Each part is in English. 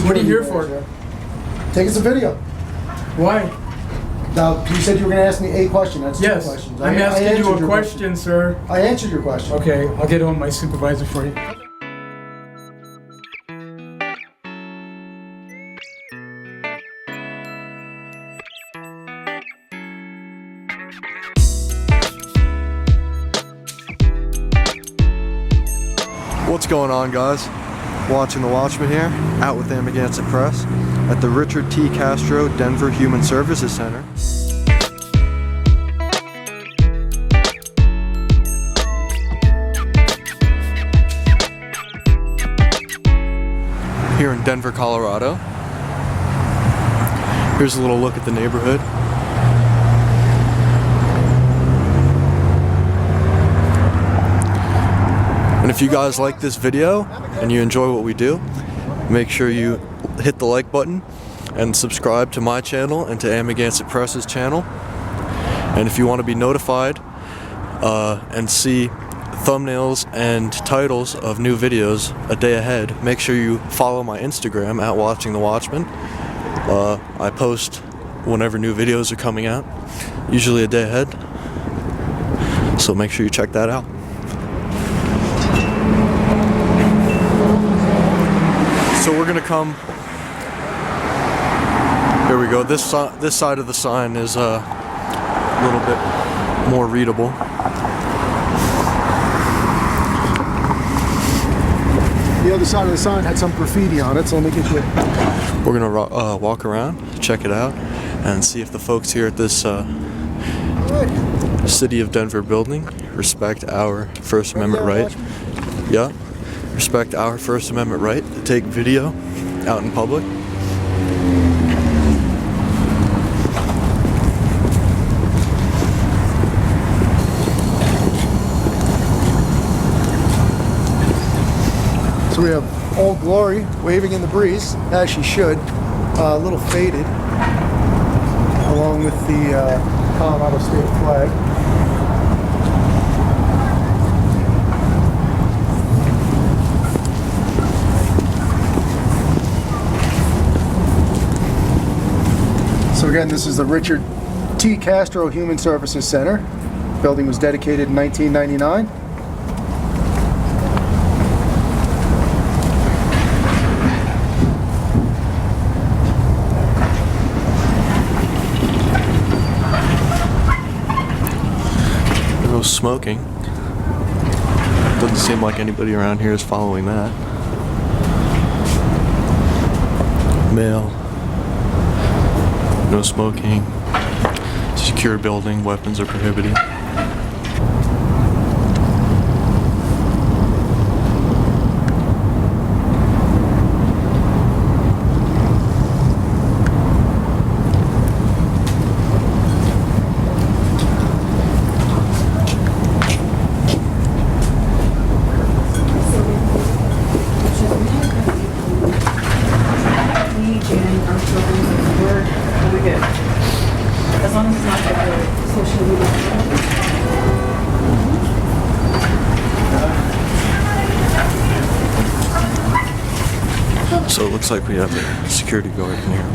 What are you here for? Take us a video. Why? Now, you said you were going to ask me a question. That's yes. 2 questions. I'm asking you a question, sir. I answered your question. Okay, I'll get on my supervisor for you. What's going on, guys? Watching The Watchman here, out with Amagansett Press at the Richard T. Castro Denver Human Services Center. Here in Denver, Colorado. Here's a little look at the neighborhood. And if you guys like this video and you enjoy what we do, make sure you hit the like button and subscribe to my channel and to Amagansett Press's channel. And if you want to be notified and see thumbnails and titles of new videos a day ahead, make sure you follow my Instagram at Watching the Watchman. I post whenever new videos are coming out, usually a day ahead. So make sure you check that out. So we're gonna come. There we go. This side of the sign is a little bit more readable. The other side of the sign had some graffiti on it, so let me get you. We're gonna walk around, check it out, and see if the folks here at this City of Denver building respect our First Amendment right. Yeah. Respect our First Amendment right to take video out in public. So we have Old Glory waving in the breeze, as she should, a little faded, along with the Colorado state flag. So again, this is the Richard T. Castro Human Services Center. The building was dedicated in 1999. No smoking. Doesn't seem like anybody around here is following that. Mail. No smoking. Secure building. Weapons are prohibited. As long as it's not like a social media. So it looks like we have a security guard in here.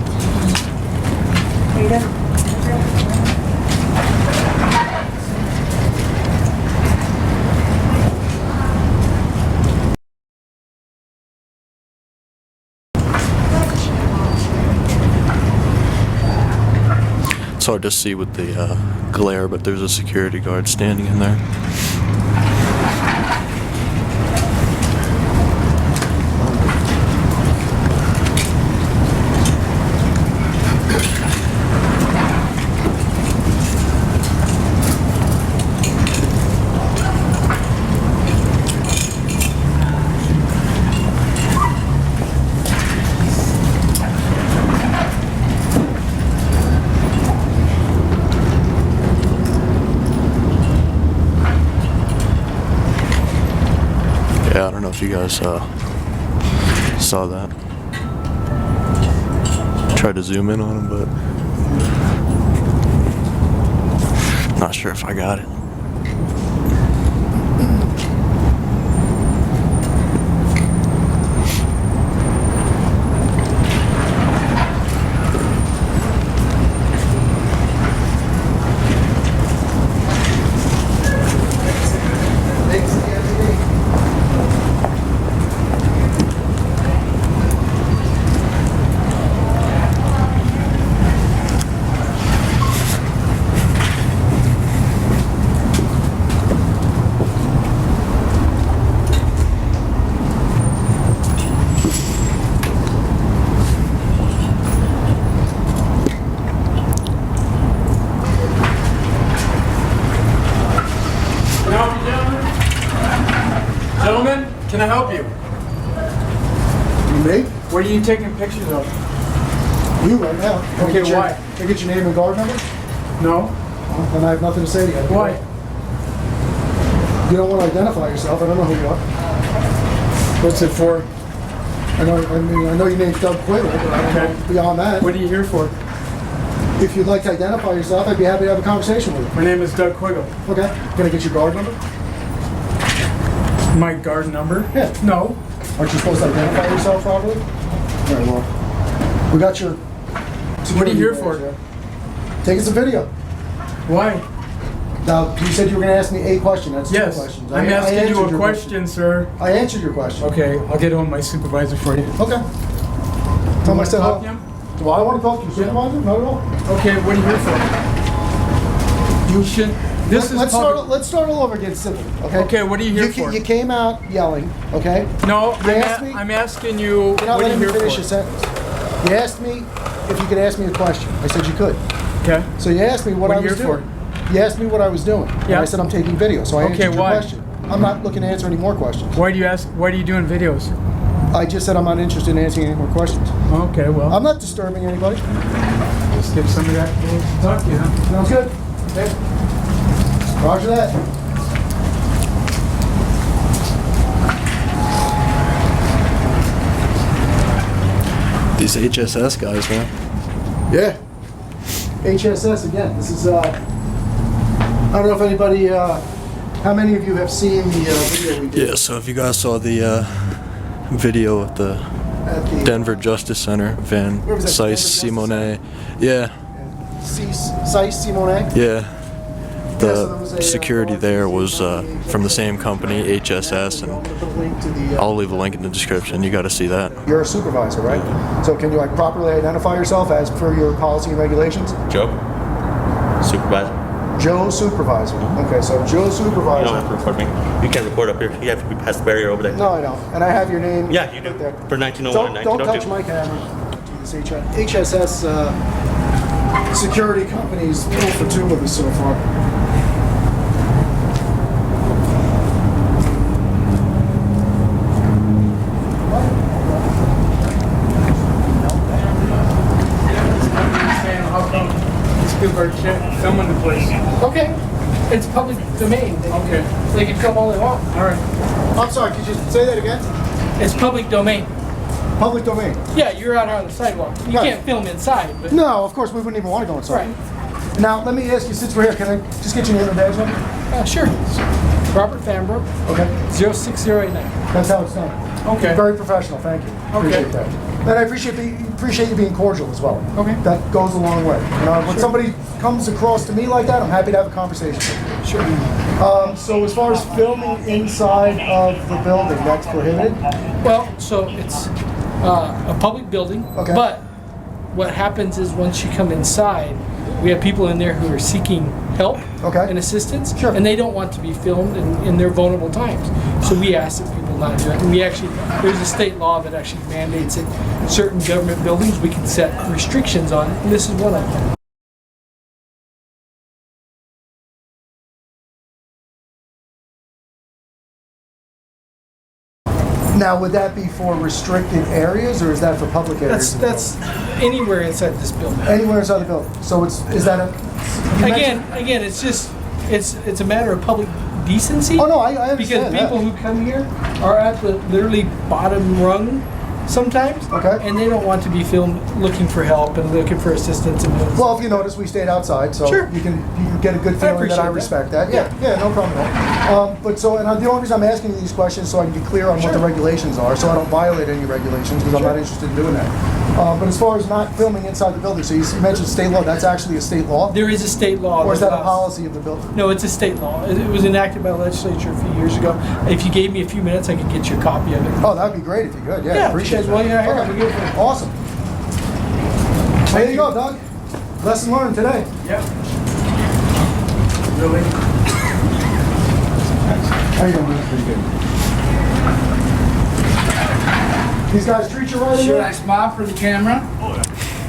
It's hard to see with the glare, but there's a security guard standing in there. Yeah, I don't know if you guys saw that. Tried to zoom in on him, but not sure if I got it. are you taking pictures of? You right now. Can I Okay, get your- why? Can I get your name and guard number? No. Well, then I have nothing to say to you. Why? You don't want to identify yourself. I don't know who you are. What's it for? I know your name's Doug Quayle, but I don't know beyond that. What are you here for? If you'd like to identify yourself, I'd be happy to have a conversation with you. My name is Doug Quiggle. Okay. Can I get your guard number? My guard number? Yeah. No. Aren't you supposed to identify yourself properly? All right, well, we got your... What are you here for? Taking some video. Why? Now, you said you were going to ask me a question. That's Yes. two questions. I'm I asking answered you a your question, sir. I answered your question. Okay, I'll get on my supervisor for you. Okay. You Tell want to talk to him? Do I want to talk to you, supervisor? Not at all. Okay, what are you here for? You should. This is let's public. start all over again, simple. Okay. Okay, what are you here for? You came out yelling. Okay. No, You asked me- I'm asking you. You're not What are you letting me here finish for? your sentence. You asked me if you could ask me a question. I said you could. Okay. So you asked me what What I are you was here doing. You asked me what I was doing. And Yeah. I said I'm taking video. So I Okay, answered your why? question. I'm not looking to answer any more questions. Why do you ask? Why are you doing videos? I just said I'm not interested in answering any more questions. Okay, well, I'm not disturbing anybody. let's get some of that to talk to you, huh? Sounds good. Okay. Roger that. These HSS guys, man. Yeah. HSS again. This is, I don't know if anybody, how many of you have seen the video we did Yeah, so if you guys saw the video at the at the Denver Justice Center, Van Where was that? Denver Justice Cise-Simonet. Yeah, Cise-Simonet? yeah. Yeah, so there was The a, security there was from the same company, HSS, and I'll leave a link in the description. You got to see that. You're a supervisor, right? So can you like properly identify yourself as per your policy and regulations? Joe? Supervisor? Joe Supervisor. Okay, so Joe You Supervisor. don't have to record me. You can't record up here. You have to be past the barrier over there. No, I don't. And I have your name. Yeah, you do. right there. For 1901 and Don't touch 1902. my camera. This HSS security company's pulled for two of us so far. How come these people are filming the place? Okay, it's public domain. Okay. They can film all they want. All right. I'm sorry, could you say that again? It's public domain. Public domain. Yeah, you're out here on the sidewalk. You Right. can't film inside, but No, of course we wouldn't even want to go inside. right. Now, let me ask you, since we're here, can I just get your name and badge number? Sure. Robert Fambro, Okay. 06089. That's how it's done. Okay. Very professional, thank you. Appreciate that. And I appreciate you being cordial as well. Okay. That goes a long way. You know, when somebody comes across to me like that, I'm happy to have a conversation with them. Sure. So as far as filming inside of the building, that's prohibited? Well, so it's a public building, Okay. but what happens is once you come inside, we have people in there who are seeking help Okay. and assistance, Sure. and they don't want to be filmed in their vulnerable times. So we ask that people not do it. And we actually, there's a state law that actually mandates that certain government buildings we can set restrictions on, and this is one of them. Now, would that be for restricted areas, or is that for public areas? That's anywhere inside this building. Anywhere inside the building. So is that a... you mentioned- Again, it's just, it's a matter of public decency. Oh, no, I Because understand that. people who come here are at the literally bottom rung sometimes. Okay. And they don't want to be filmed looking for help and looking for assistance. And Well, if you notice, we stayed outside, so Sure. you can get a good feeling that I appreciate that. respect that. Yeah, no problem at all. But so, and the only reason I'm asking you these questions so I can be clear on what the regulations are, so I don't violate any regulations, because I'm not interested in doing that. But as far as not filming inside the building, so you mentioned state law. That's actually a state law, there is a state law. or is that a allows- policy of the building? No, it's a state law. It was enacted by the legislature a few years ago. If you gave me a few minutes, I could get you a copy of it. Oh, that'd be great if you could. Yeah, Yeah, appreciate because that. while you're here, Okay. we get it. Awesome. There you go, Doug. Lesson learned today. Yeah. Really? How you doing? Pretty good. These guys treat you right in Should there? I smile for the camera?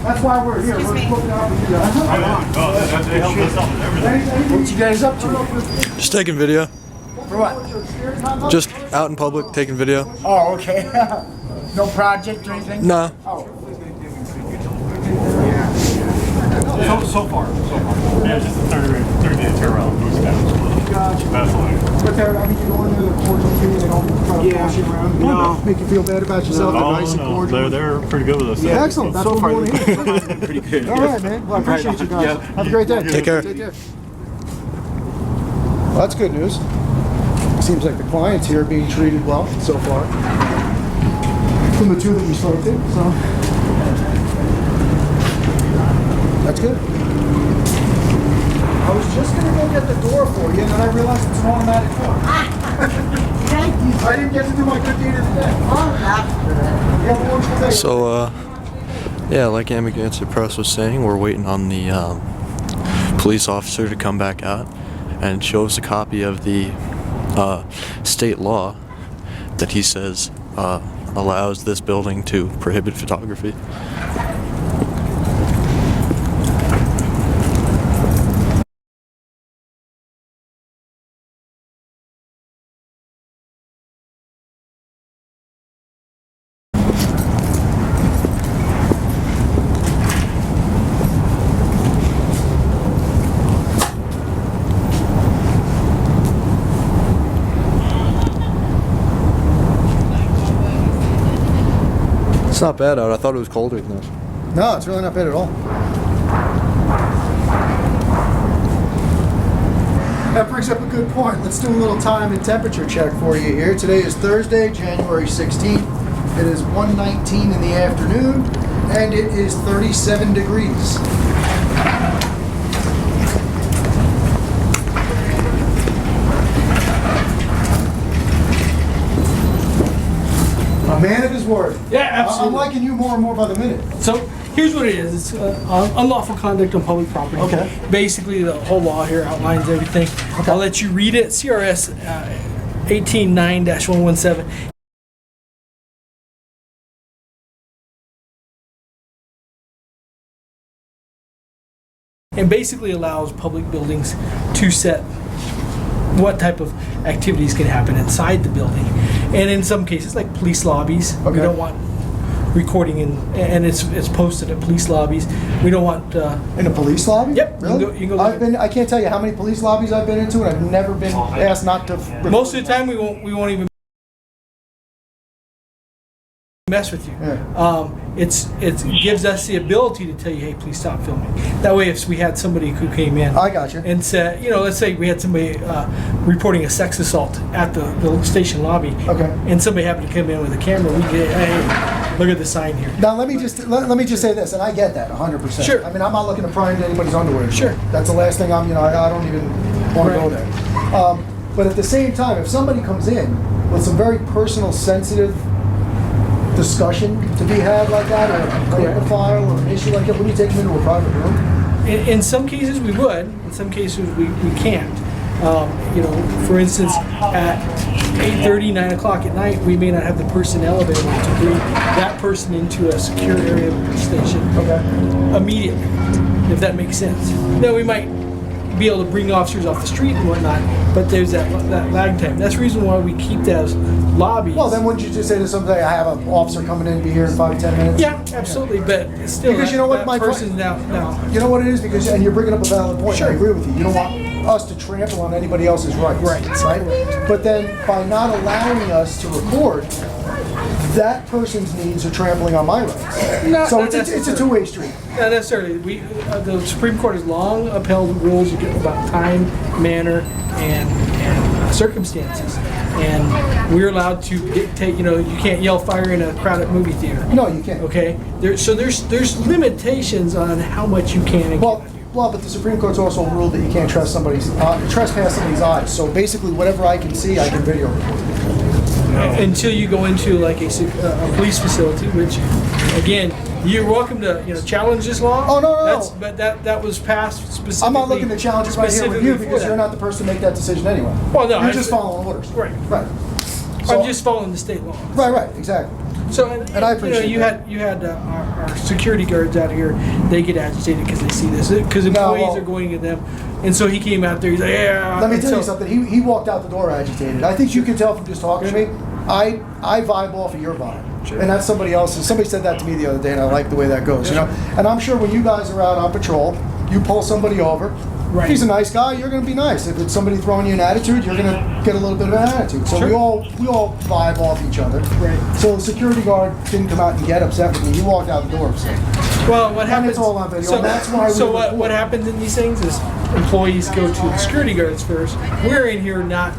That's why we're here. We're looking out for you guys. What you guys up to? Just taking video. For what? Just out in public, taking video. Oh, okay. No project or anything? Nah. So far. Yeah, it's just a 30-day turnaround. Gotcha. That's why. But I mean, you go in there, they're cordial to you, they don't try to push you around. No. Make you feel bad about yourself, they're nice and No, cordial. they're pretty good with us. Yeah, excellent. That's so what far, we want to hear. pretty good. All right, man. Well, I appreciate you guys. Have a great day. Take care. Well, that's good news. Seems like the clients here are being treated well so far. From the two that we spoke to, so. That's good. I was just gonna go get the door for you, and then I realized it's an automatic door. Thank you. I didn't get to do my good deed of the day. Oh, that's good. You have a wonderful day. So, yeah, like Amagansett Press was saying, we're waiting on the police officer to come back out and show us a copy of the state law that he says allows this building to prohibit photography. It's not bad out. I thought it was colder than this. No, it's really not bad at all. That brings up a good point. Let's do a little time and temperature check for you here. Today is Thursday, January 16th. It is 1:19 in the afternoon, and it is 37 degrees. A man of his word. Yeah, absolutely. I'm liking you more and more by the minute. So here's what it is. It's unlawful conduct on public property. Okay. Basically, the whole law here outlines everything. Okay. I'll let you read it. CRS 189-117. And basically allows public buildings to set what type of activities can happen inside the building. And in some cases, like police lobbies, we Okay. don't want recording and it's posted at police lobbies. We don't want In a police lobby? Yep, you can Really? go- you can go look I've at- been. I can't tell you how many police lobbies I've been into, and I've never been asked not to. most of the time we won't even mess with you. Yeah. It gives us the ability to tell you, hey, please stop filming. That way, if we had somebody who came in I got you. and said, let's say we had somebody reporting a sex assault at the station lobby, Okay. and somebody happened to come in with a camera, we get, hey, look at the sign here. Now let me just say this, and I get that 100%. Sure. I mean, I'm not looking to pry into anybody's underwear. Sure. That's the last thing I don't even want to go there. But at the same time, if somebody comes in with some very personal, sensitive discussion to be had like that, or a paper file, or an issue like that, would you take them into a private room? In some cases we would, in some cases we can't. For instance, at 8:30, 9 o'clock at night, we may not have the personnel available to bring that person into a secure area of the station Okay. immediately, if that makes sense. Now, we might be able to bring officers off the street and whatnot, but there's that lag time. That's the reason why we keep those lobbies. Well, then wouldn't you just say to somebody, I have an officer coming in to be here in 5-10 minutes? Yeah, absolutely, but still, Because you know what, that my person's now. You know what it is? Because, and you're bringing up a valid point, Sure. I agree with you. You don't want us to trample on anybody else's rights. Right. But then, by not allowing us to record, that person's needs are trampling on my rights. Not So it's a necessarily. two-way street. Not necessarily. The Supreme Court has long upheld rules about time, manner, and circumstances, and we're allowed to dictate. You can't yell fire in a crowded movie theater. No, you can't. Okay. There's limitations on how much you can and Well, cannot do. well, but the Supreme Court's also ruled that you can't trespass somebody's eyes. So basically, whatever I can see, I can video record. Until you go into like a police facility, which, again, you're welcome to challenge this law. Oh, no. But that was passed specifically. I'm not looking to challenge it right here with you specifically for because that. you're not the person to make that decision anyway. Well, no, You're I- just following orders. Right. Right. So, I'm just following the state law. Right, exactly. So, And I appreciate you that. had our security guards out here. They get agitated because they see this because employees well- are going to them, and so he came out there. He's like, yeah. Let me and tell you so- something. He walked out the door agitated. I think you can tell from just talking to me. I vibe off of your vibe. And that's somebody else's. Somebody said that to me the other day, and I like the way that goes. You know, and I'm sure when you guys are out on patrol, you pull somebody over. Right. He's a nice guy. You're going to be nice. If it's somebody throwing you an attitude, you're going to get a little bit of an attitude. So we all vibe off each other. Right. So the security guard didn't come out and get upset with me. He walked out the door upset. Well, what happens? it's all on video, and that's why we So report. what happens in these things is employees go to the security guards first. We're in here not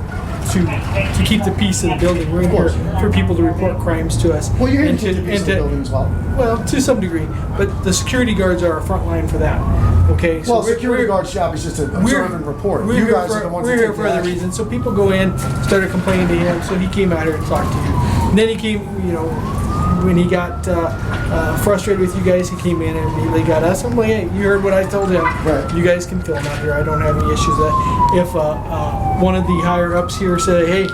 to keep the peace in the building. We're in here for people to report crimes to us. Well, you're here and to keep the peace in the building as well. Well, to some degree, but the security guards are our front line for that. Okay. Well, security guard's job is just to observe and report. You guys are the ones we're that here take for the other action. reasons. So people go in, started complaining to him, so he came out here and talked to you. And then he came, when he got frustrated with you guys, he came in and immediately got us. I'm like, hey, you heard what I told him. Right. You guys can film out here. I don't have any issues with that. If one of the higher ups here say, hey,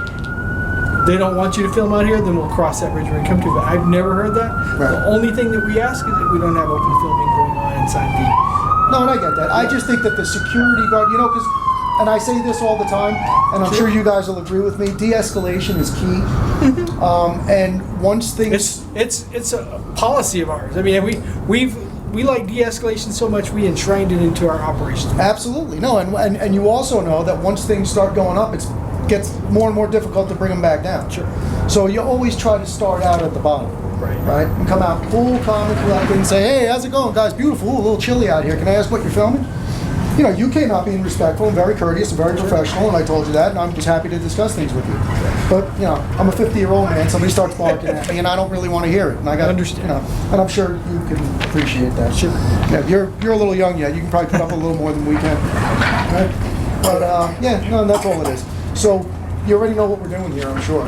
they don't want you to film out here, then we'll cross that bridge when we come to it. But I've never heard that. Right. The only thing that we ask is that we don't have open filming going on inside the... No, and I get that. I just think that the security guard, because, and I say this all the time, and I'm sure you guys will agree with me, de-escalation is key. And once things... It's a policy of ours. I mean, we like de-escalation so much we enshrined it into our operations. Absolutely. No, and you also know that once things start going up, it gets more and more difficult to bring them back down. Sure. So you always try to start out at the bottom. Right? And come out cool, calm, and collected and say, hey, how's it going, guys? Beautiful. Ooh, a little chilly out here. Can I ask what you're filming? You came out being respectful and very courteous and very professional, and I told you that, and I'm just happy to discuss things with you. But, I'm a 50-year-old man. Somebody starts barking at me, and I don't really want to hear it. And I got, Understand. And I'm sure you can appreciate that. Sure. Yeah, you're a little young yet. You can probably put up a little more than we can. Right? But, that's all it is. So, you already know what we're doing here, I'm sure.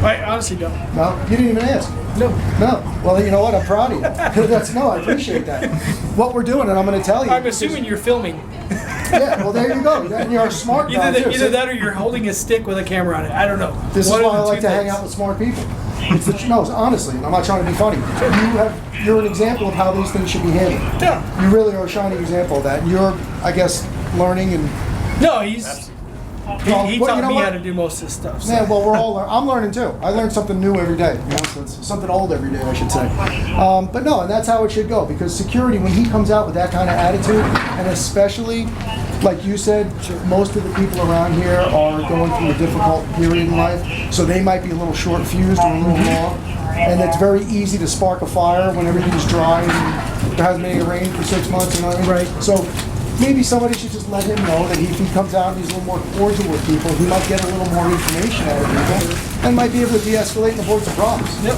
I honestly don't. No? You didn't even ask. No. No. Well, you know what? I'm proud of you. I appreciate that. What we're doing, and I'm going to tell you. I'm assuming you're filming. Yeah, well, there you go. And you're a smart guy, too. Either that or you're holding a stick with a camera on it. I don't know. This is One why of I the like two to hang things. out with smart people. Honestly, I'm not trying to be funny. You're an example of how these things should be handled. Yeah. You really are a shining example of that. And you're, I guess, learning and... No, he taught me what? how to do most of this stuff. So. Yeah, well, we're all I'm learning too. I learn something new every day. So it's something old every day, I should say. But no, and that's how it should go. Because security, when he comes out with that kind of attitude, and especially, like you said, most of the people around here are going through a difficult period in life, so they might be a little short-fused or a little long. And it's very easy to spark a fire when everything's dry and there hasn't been any rain for 6 months. Right. So maybe somebody should just let him know that if he comes out and he's a little more cordial with people, he might get a little more information out of people and might be able to de-escalate and avoid some problems. Yep.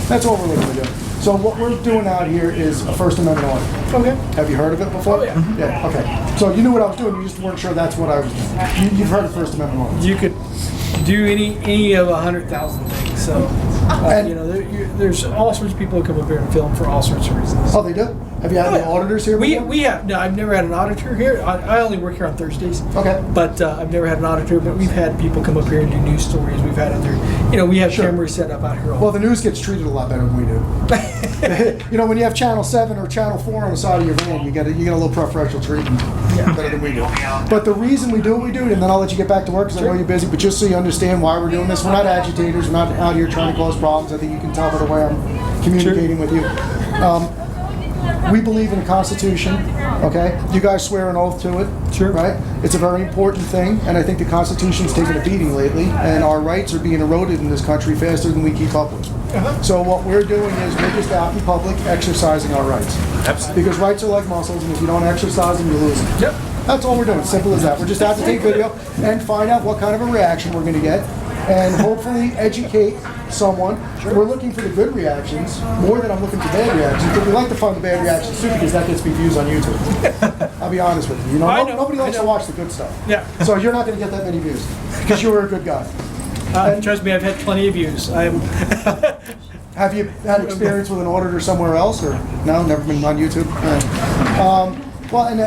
That's what we're looking to do. So what we're doing out here is a First Amendment audit. Okay. Have you heard of it before? Oh, yeah. Yeah, okay. So you knew what I was doing, you just weren't sure that's what I was doing. You've heard of First Amendment audit. You could do any of 100,000 things. So, there's all sorts of people who come up here and film for all sorts of reasons. Oh, they do? Have you had any auditors here before? We have. No, I've never had an auditor here. I only work here on Thursdays. Okay. But I've never had an auditor. But we've had people come up here and do news stories. We've had other, we have cameras set up out here. Well, the news gets treated a lot better than we do. When you have Channel 7 or Channel 4 on the side of your van, you get a little preferential treatment better than we do. But the reason we do what we do, and then I'll let you get back to work because I know you're busy, but just so you understand why we're doing this, we're not agitators, we're not out here trying to cause problems. I think you can tell by the way I'm communicating with you. We believe in the Constitution, okay? You guys swear an oath to it, right? It's a very important thing, and I think the Constitution's taken a beating lately, and our rights are being eroded in this country faster than we keep up with. So what we're doing is we're just out in public exercising our rights. Absolutely. Because rights are like muscles, and if you don't exercise them, you lose them. Yep. That's all we're doing, simple as that. We're just out to take video and find out what kind of a reaction we're going to get, and hopefully educate someone. We're looking for the good reactions more than I'm looking for bad reactions, but we like to find the bad reactions too because that gets me views on YouTube. I'll be honest with you. Nobody likes to watch the good stuff. Yeah. So you're not going to get that many views because you were a good guy. Trust me, I've had plenty of views. Have you had experience with an auditor somewhere else, or no? Never been on YouTube. Well, and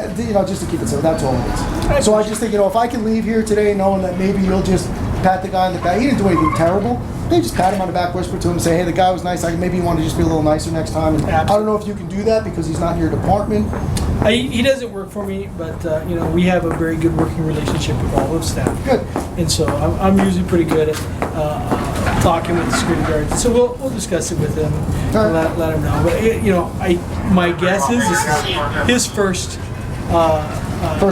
just to keep it simple, that's all it is. So I just think, if I can leave here today knowing that maybe you'll just pat the guy on the back. He didn't do anything terrible. Maybe just pat him on the back, whisper to him, say, hey, the guy was nice. Maybe you want to just be a little nicer next time. And I don't know if you can do that because he's not in your department. He doesn't work for me, but we have a very good working relationship with all of staff. Good. And so I'm usually pretty good at talking with the security guards. So we'll discuss it with him and let him know. But you know, my guess is this is his first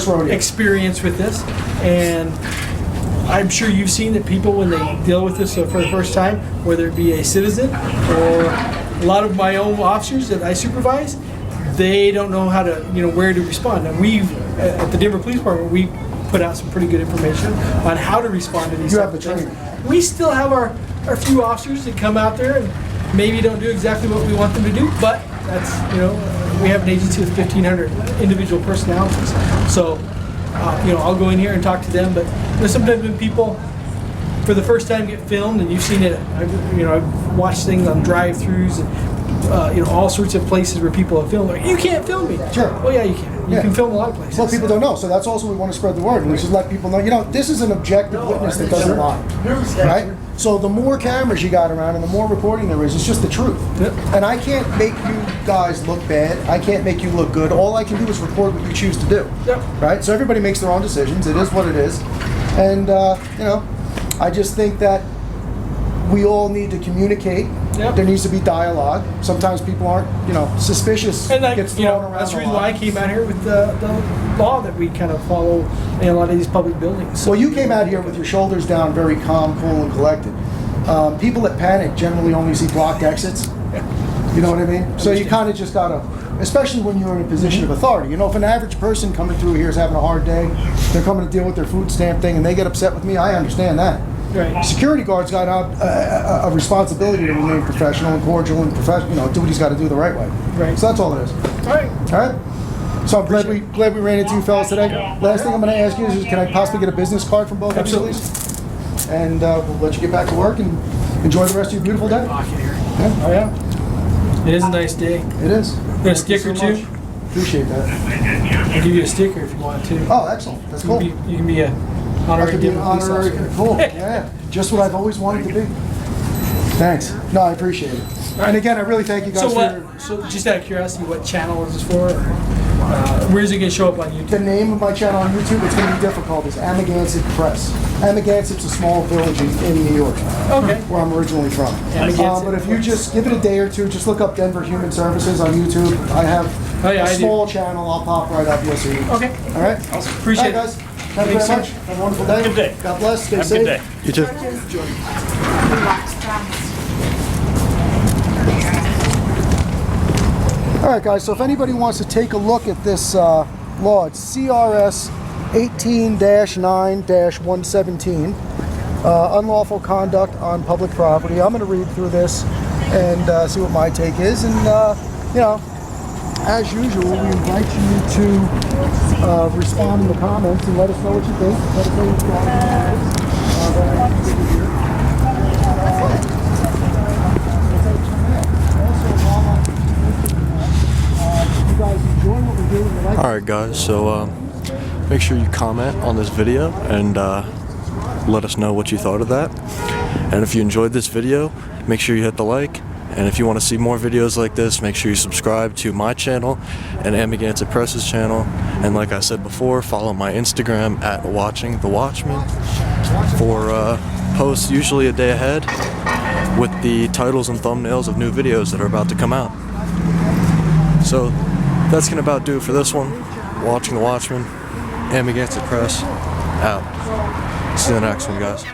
rodeo experience with this, and I'm sure you've seen that people, when they deal with this for the first time, whether it be a citizen or a lot of my own officers that I supervise, they don't know how to, where to respond. And we've, at the Denver Police Department, we put out some pretty good information on how to respond to these You have the things. training. We still have our few officers that come out there and maybe don't do exactly what we want them to do, but that's, we have an agency with 1,500 individual personalities. So, I'll go in here and talk to them, but sometimes when people, for the first time, get filmed, and you've seen it, I've watched things on drive-thrus and, all sorts of places where people have filmed. Like, you can't film me. Sure. Well, yeah, you can. You can film a lot of places. Well, people don't know, so that's also we want to spread the word. We should let people know, this is an objective witness that doesn't lie, right? So the more cameras you got around and the more reporting there is, it's just the truth. Yep. And I can't make you guys look bad. I can't make you look good. All I can do is report what you choose to do. Yep. Right? So everybody makes their own decisions. It is what it is. And, I just think that we all need to communicate. Yep. There needs to be dialogue. Sometimes people aren't, suspicious. And gets thrown around that's the a reason lot. why I came out here with the law that we kind of follow in a lot of these public buildings. So, Well, you came out here with your shoulders down, very calm, cool, and collected. People that panic generally only see blocked exits. You know what I mean? So you kind of just gotta, especially when you're in a position of authority. If an average person coming through here is having a hard day, they're coming to deal with their food stamp thing, and they get upset with me, I understand that. Right. Security guards got a responsibility to remain professional and cordial and professional. Do what he's got to do the right way. Right. So that's all it is. All right. All right. So I'm glad we ran into you fellas today. Last thing I'm going to ask you is, can I possibly get a business card from both of you, Absolutely. please? And we'll let you get back to work and enjoy the rest of your beautiful day. Pocket here. Yeah. Oh yeah. It is a nice day. It is. Got a sticker Thank you too? so much. Appreciate that. I'll give you a sticker if you want to. Oh, excellent. That's cool. You can be a I honorary could be an Denver police honorary. officer. Cool. Yeah. Just what I've always wanted to be. Thanks. No, I appreciate it. And again, I really thank you guys So for what? So just out of curiosity, what channel is this for? Where's it gonna show up on YouTube? the name of my channel on YouTube. It's going to be difficult. It's Amagansett Press. Amagansett's a small village in New York, Okay. where I'm originally from. Amagansett But if you Press. just give it a day or two, just look up Denver Human Services on YouTube. I have Oh, yeah, a I do. small channel. I'll pop right up. You'll see. Okay. All right. Awesome. Appreciate All right, it. guys. Thank you Thanks, very much. sir. Have a wonderful day. Good day. God bless. Stay Have a safe. good day. You too. All right, guys, so if anybody wants to take a look at this law, it's CRS 18-9-117, unlawful conduct on public property. I'm going to read through this and see what my take is. And, as usual, we invite you to respond in the comments and let us know what you think. Let us know what you think. Alright guys, so make sure you comment on this video and let us know what you thought of that. And if you enjoyed this video, make sure you hit the like. And if you want to see more videos like this, make sure you subscribe to my channel and Amagansett Press's channel. And like I said before, follow my Instagram at WatchingTheWatchman for posts usually a day ahead with the titles and thumbnails of new videos that are about to come out. So that's gonna about do it for this one. Watching the Watchman, Amagansett Press, out. See you in the next one, guys.